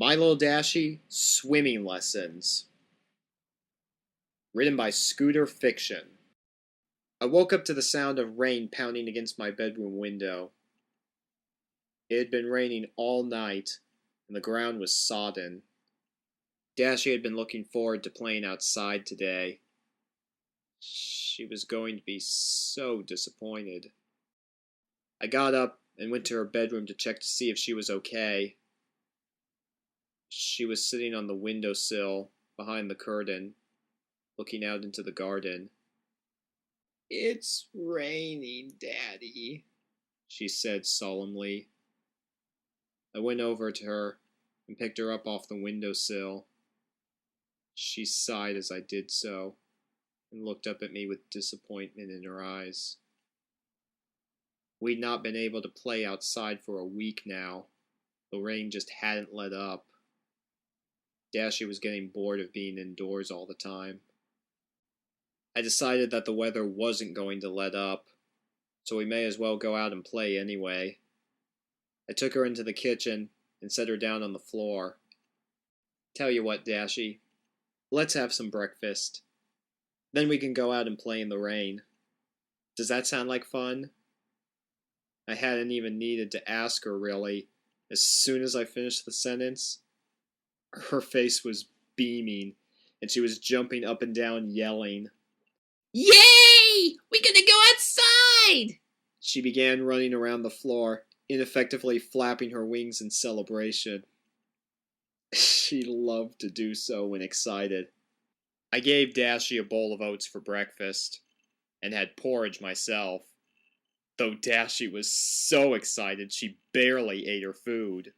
My Little Dashie Swimming Lessons, written by Scooter Fiction. I woke up to the sound of rain pounding against my bedroom window. It had been raining all night, and the ground was sodden. Dashie had been looking forward to playing outside today. She was going to be so disappointed. I got up and went to her bedroom to check to see if she was okay. She was sitting on the windowsill behind the curtain, looking out into the garden. "It's raining, Daddy," she said solemnly. I went over to her and picked her up off the windowsill. She sighed as I did so and looked up at me with disappointment in her eyes. We'd not been able to play outside for a week now. The rain just hadn't let up. Dashie was getting bored of being indoors all the time. I decided that the weather wasn't going to let up, so we may as well go out and play anyway. I took her into the kitchen and set her down on the floor. "Tell you what, Dashie, let's have some breakfast. Then we can go out and play in the rain. Does that sound like fun?" I hadn't even needed to ask her, really. As soon as I finished the sentence, her face was beaming, and she was jumping up and down yelling. "Yay! We're gonna go outside!" She began running around the floor, ineffectively flapping her wings in celebration. She loved to do so when excited. I gave Dashie a bowl of oats for breakfast, and had porridge myself, though Dashie was so excited she barely ate her food.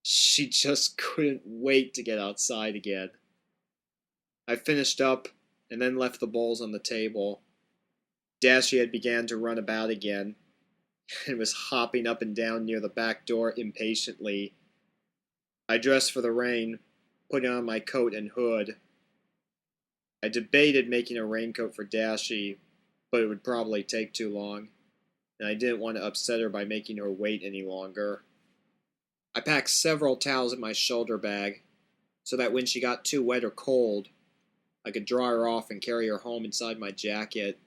She just couldn't wait to get outside again. I finished up and then left the bowls on the table. Dashie had began to run about again, and was hopping up and down near the back door impatiently. I dressed for the rain, putting on my coat and hood. I debated making a raincoat for Dashie, but it would probably take too long, and I didn't want to upset her by making her wait any longer. I packed several towels in my shoulder bag, so that when she got too wet or cold, I could dry her off and carry her home inside my jacket.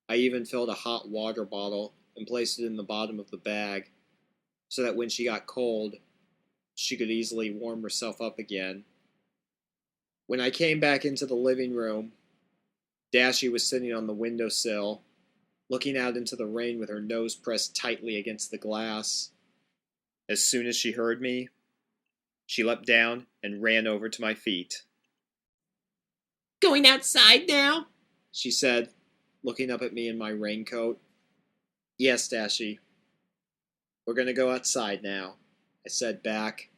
I even filled a hot water bottle and placed it in the bottom of the bag, so that when she got cold, she could easily warm herself up again. When I came back into the living room, Dashie was sitting on the windowsill, looking out into the rain with her nose pressed tightly against the glass. As soon as she heard me, she leapt down and ran over to my feet. "Going outside now?" she said, looking up at me in my raincoat. "Yes, Dashie. We're going to go outside now," I said back.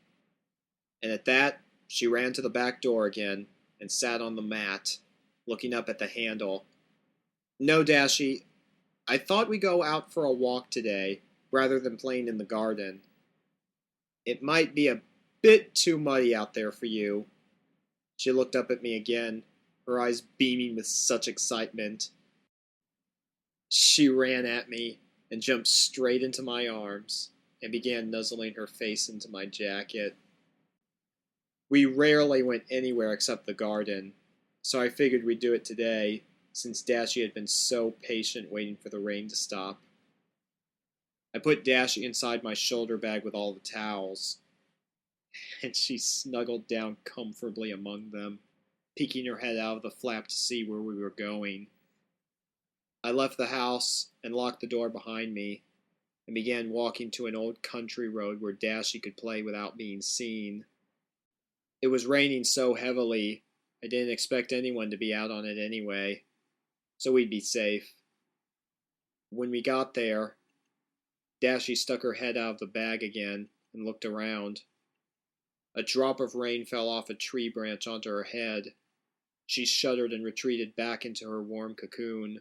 And at that, she ran to the back door again and sat on the mat, looking up at the handle. "No, Dashie, I thought we'd go out for a walk today, rather than playing in the garden. It might be a bit too muddy out there for you." She looked up at me again, her eyes beaming with such excitement. She ran at me and jumped straight into my arms and began nuzzling her face into my jacket. We rarely went anywhere except the garden, so I figured we'd do it today, since Dashie had been so patient waiting for the rain to stop. I put Dashie inside my shoulder bag with all the towels, and she snuggled down comfortably among them, peeking her head out of the flap to see where we were going. I left the house and locked the door behind me, and began walking to an old country road where Dashie could play without being seen. It was raining so heavily, I didn't expect anyone to be out on it anyway, so we'd be safe. When we got there, Dashie stuck her head out of the bag again and looked around. A drop of rain fell off a tree branch onto her head. She shuddered and retreated back into her warm cocoon.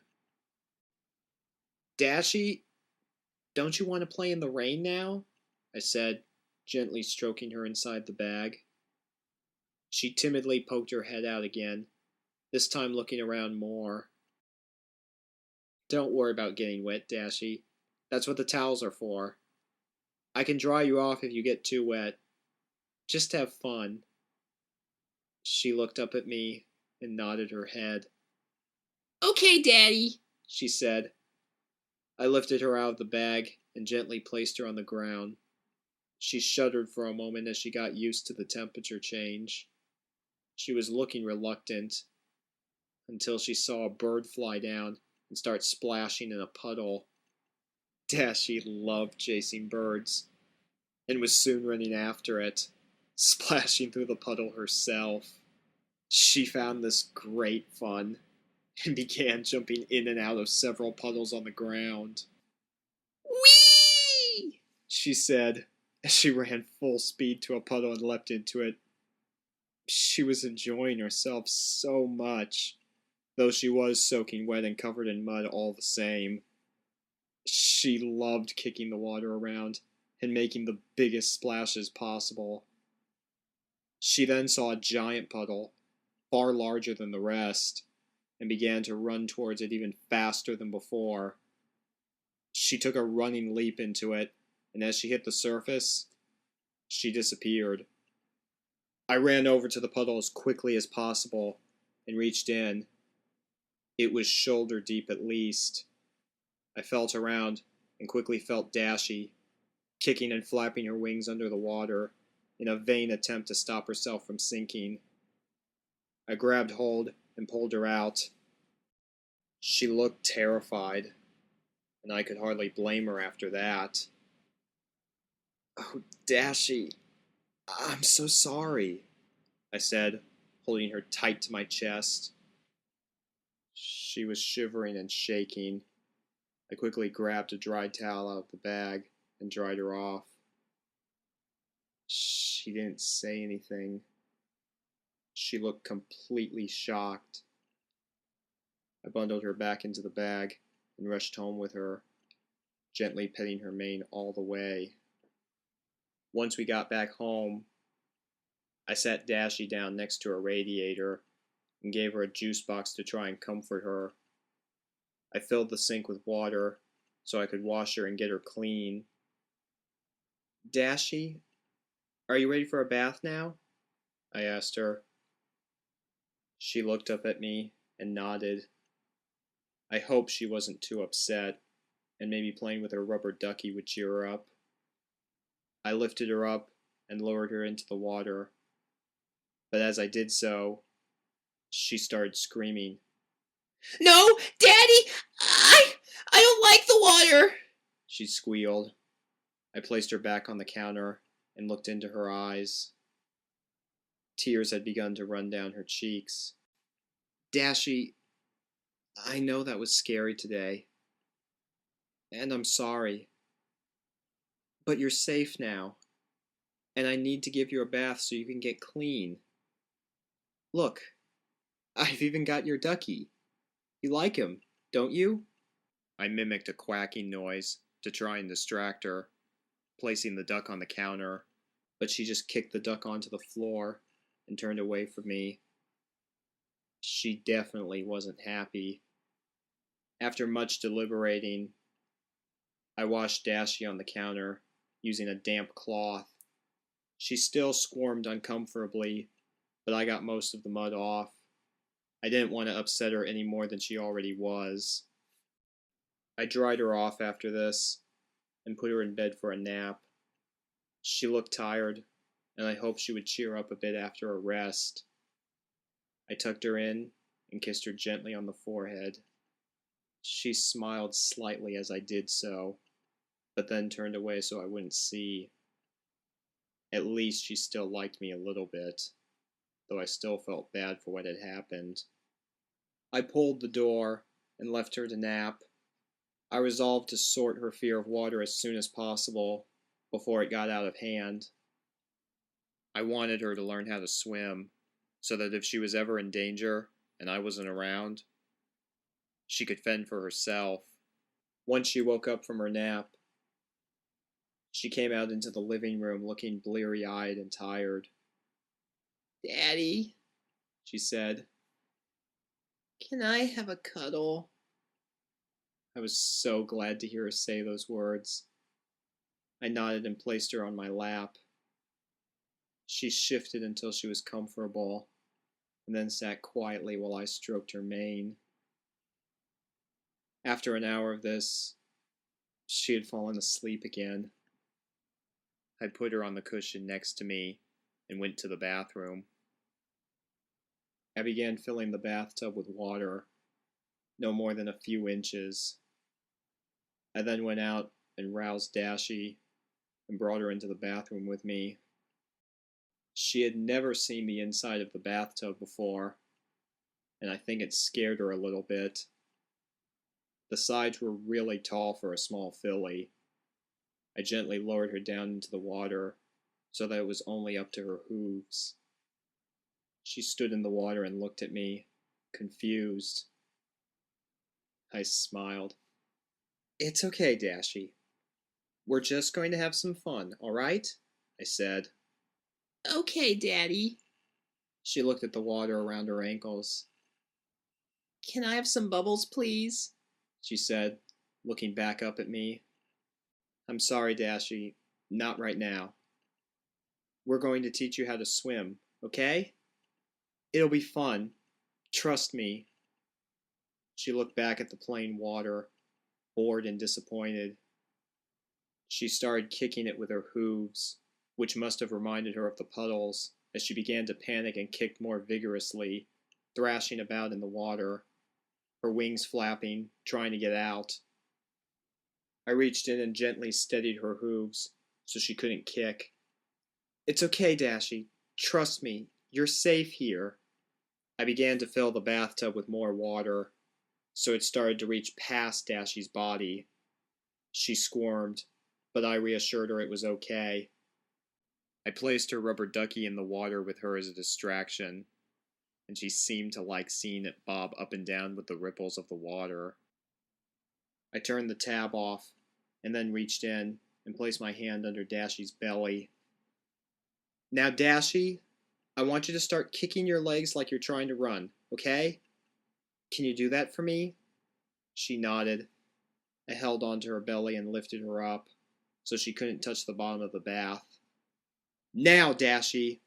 "Dashie, don't you want to play in the rain now?" I said, gently stroking her inside the bag. She timidly poked her head out again, this time looking around more. "Don't worry about getting wet, Dashie. That's what the towels are for. I can dry you off if you get too wet. Just have fun. She looked up at me and nodded her head. Okay, Daddy, she said. I lifted her out of the bag and gently placed her on the ground. She shuddered for a moment as she got used to the temperature change. She was looking reluctant until she saw a bird fly down and start splashing in a puddle. Dashie loved chasing birds and was soon running after it, splashing through the puddle herself. She found this great fun and began jumping in and out of several puddles on the ground. Whee! She said as she ran full speed to a puddle and leapt into it. She was enjoying herself so much, though she was soaking wet and covered in mud all the same. She loved kicking the water around and making the biggest splashes possible. She then saw a giant puddle, far larger than the rest, and began to run towards it even faster than before. She took a running leap into it, and as she hit the surface, she disappeared. I ran over to the puddle as quickly as possible and reached in. It was shoulder deep at least. I felt around and quickly felt Dashie, kicking and flapping her wings under the water in a vain attempt to stop herself from sinking. I grabbed hold and pulled her out. She looked terrified, and I could hardly blame her after that. Oh, Dashie, I'm so sorry, I said, holding her tight to my chest. She was shivering and shaking. I quickly grabbed a dry towel out of the bag and dried her off. She didn't say anything. She looked completely shocked. I bundled her back into the bag and rushed home with her, gently petting her mane all the way. Once we got back home, I sat Dashie down next to a radiator and gave her a juice box to try and comfort her. I filled the sink with water so I could wash her and get her clean. Dashie, are you ready for a bath now? I asked her. She looked up at me and nodded. I hoped she wasn't too upset, and maybe playing with her rubber ducky would cheer her up. I lifted her up and lowered her into the water, but as I did so, she started screaming. No, Daddy! I don't like the water! She squealed. I placed her back on the counter and looked into her eyes. Tears had begun to run down her cheeks. Dashie, I know that was scary today, and I'm sorry. But you're safe now, and I need to give you a bath so you can get clean. Look, I've even got your ducky. You like him, don't you? I mimicked a quacking noise to try and distract her, placing the duck on the counter, but she just kicked the duck onto the floor and turned away from me. She definitely wasn't happy. After much deliberating, I washed Dashie on the counter using a damp cloth. She still squirmed uncomfortably, but I got most of the mud off. I didn't want to upset her any more than she already was. I dried her off after this and put her in bed for a nap. She looked tired, and I hoped she would cheer up a bit after a rest. I tucked her in and kissed her gently on the forehead. She smiled slightly as I did so, but then turned away so I wouldn't see. At least she still liked me a little bit, though I still felt bad for what had happened. I pulled the door and left her to nap. I resolved to sort her fear of water as soon as possible, before it got out of hand. I wanted her to learn how to swim, so that if she was ever in danger and I wasn't around, she could fend for herself. Once she woke up from her nap, she came out into the living room looking bleary-eyed and tired. Daddy, she said, can I have a cuddle? I was so glad to hear her say those words. I nodded and placed her on my lap. She shifted until she was comfortable, and then sat quietly while I stroked her mane. After an hour of this, she had fallen asleep again. I put her on the cushion next to me and went to the bathroom. I began filling the bathtub with water, no more than a few inches. I then went out and roused Dashie and brought her into the bathroom with me. She had never seen the inside of the bathtub before, and I think it scared her a little bit. The sides were really tall for a small filly. I gently lowered her down into the water so that it was only up to her hooves. She stood in the water and looked at me, confused. I smiled. "It's okay, Dashie. We're just going to have some fun, all right?" I said. "Okay, Daddy." She looked at the water around her ankles. "Can I have some bubbles, please?" she said, looking back up at me. "I'm sorry, Dashie. Not right now. We're going to teach you how to swim, okay? It'll be fun. Trust me." She looked back at the plain water, bored and disappointed. She started kicking it with her hooves, which must have reminded her of the puddles, as she began to panic and kicked more vigorously, thrashing about in the water, her wings flapping, trying to get out. I reached in and gently steadied her hooves so she couldn't kick. "It's okay, Dashie. Trust me. You're safe here." I began to fill the bathtub with more water, so it started to reach past Dashie's body. She squirmed, but I reassured her it was okay. I placed her rubber ducky in the water with her as a distraction, and she seemed to like seeing it bob up and down with the ripples of the water. I turned the tab off, and then reached in and placed my hand under Dashie's belly. "Now, Dashie, I want you to start kicking your legs like you're trying to run, okay? Can you do that for me?" She nodded. I held onto her belly and lifted her up, so she couldn't touch the bottom of the bath. "Now, Dashie!"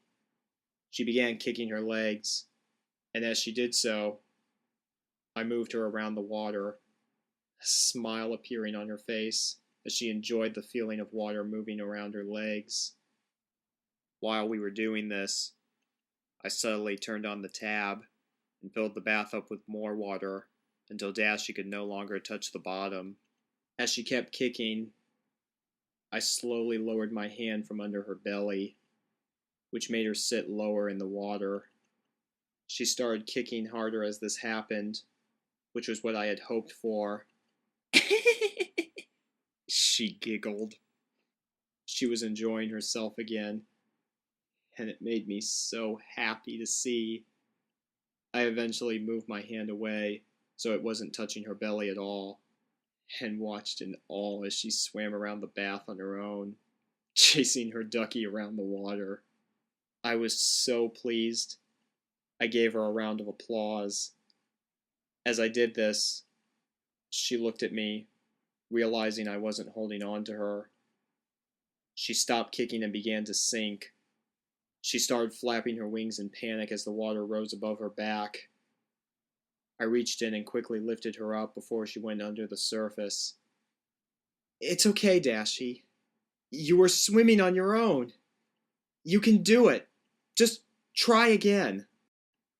She began kicking her legs, and as she did so, I moved her around the water, a smile appearing on her face as she enjoyed the feeling of water moving around her legs. While we were doing this, I subtly turned on the tab and filled the bath up with more water until Dashie could no longer touch the bottom. As she kept kicking, I slowly lowered my hand from under her belly, which made her sit lower in the water. She started kicking harder as this happened, which was what I had hoped for. She giggled. She was enjoying herself again, and it made me so happy to see. I eventually moved my hand away so it wasn't touching her belly at all, and watched in awe as she swam around the bath on her own, chasing her ducky around the water. I was so pleased. I gave her a round of applause. As I did this, she looked at me, realizing I wasn't holding on to her. She stopped kicking and began to sink. She started flapping her wings in panic as the water rose above her back. I reached in and quickly lifted her up before she went under the surface. "It's okay, Dashie. You were swimming on your own. You can do it. Just try again."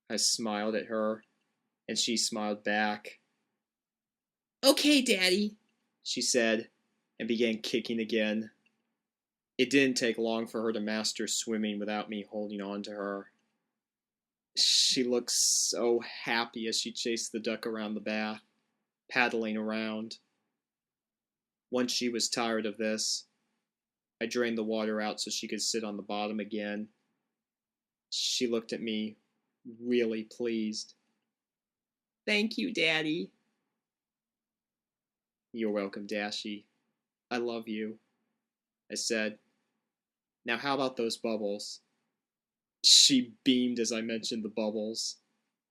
I smiled at her, and she smiled back. "Okay, Daddy," she said, and began kicking again. It didn't take long for her to master swimming without me holding on to her. She looked so happy as she chased the duck around the bath, paddling around. Once she was tired of this, I drained the water out so she could sit on the bottom again. She looked at me, really pleased. "Thank you, Daddy." "You're welcome, Dashie. I love you," I said. "Now how about those bubbles?" She beamed as I mentioned the bubbles.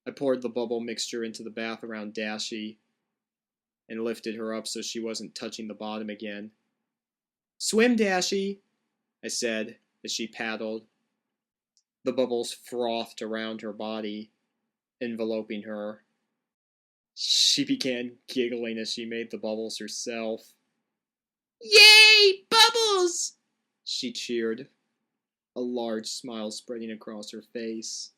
I poured the bubble mixture into the bath around Dashie and lifted her up so she wasn't touching the bottom again. "Swim, Dashie," I said as she paddled. The bubbles frothed around her body, enveloping her. She began giggling as she made the bubbles herself. "Yay, bubbles!" she cheered, a large smile spreading across her face.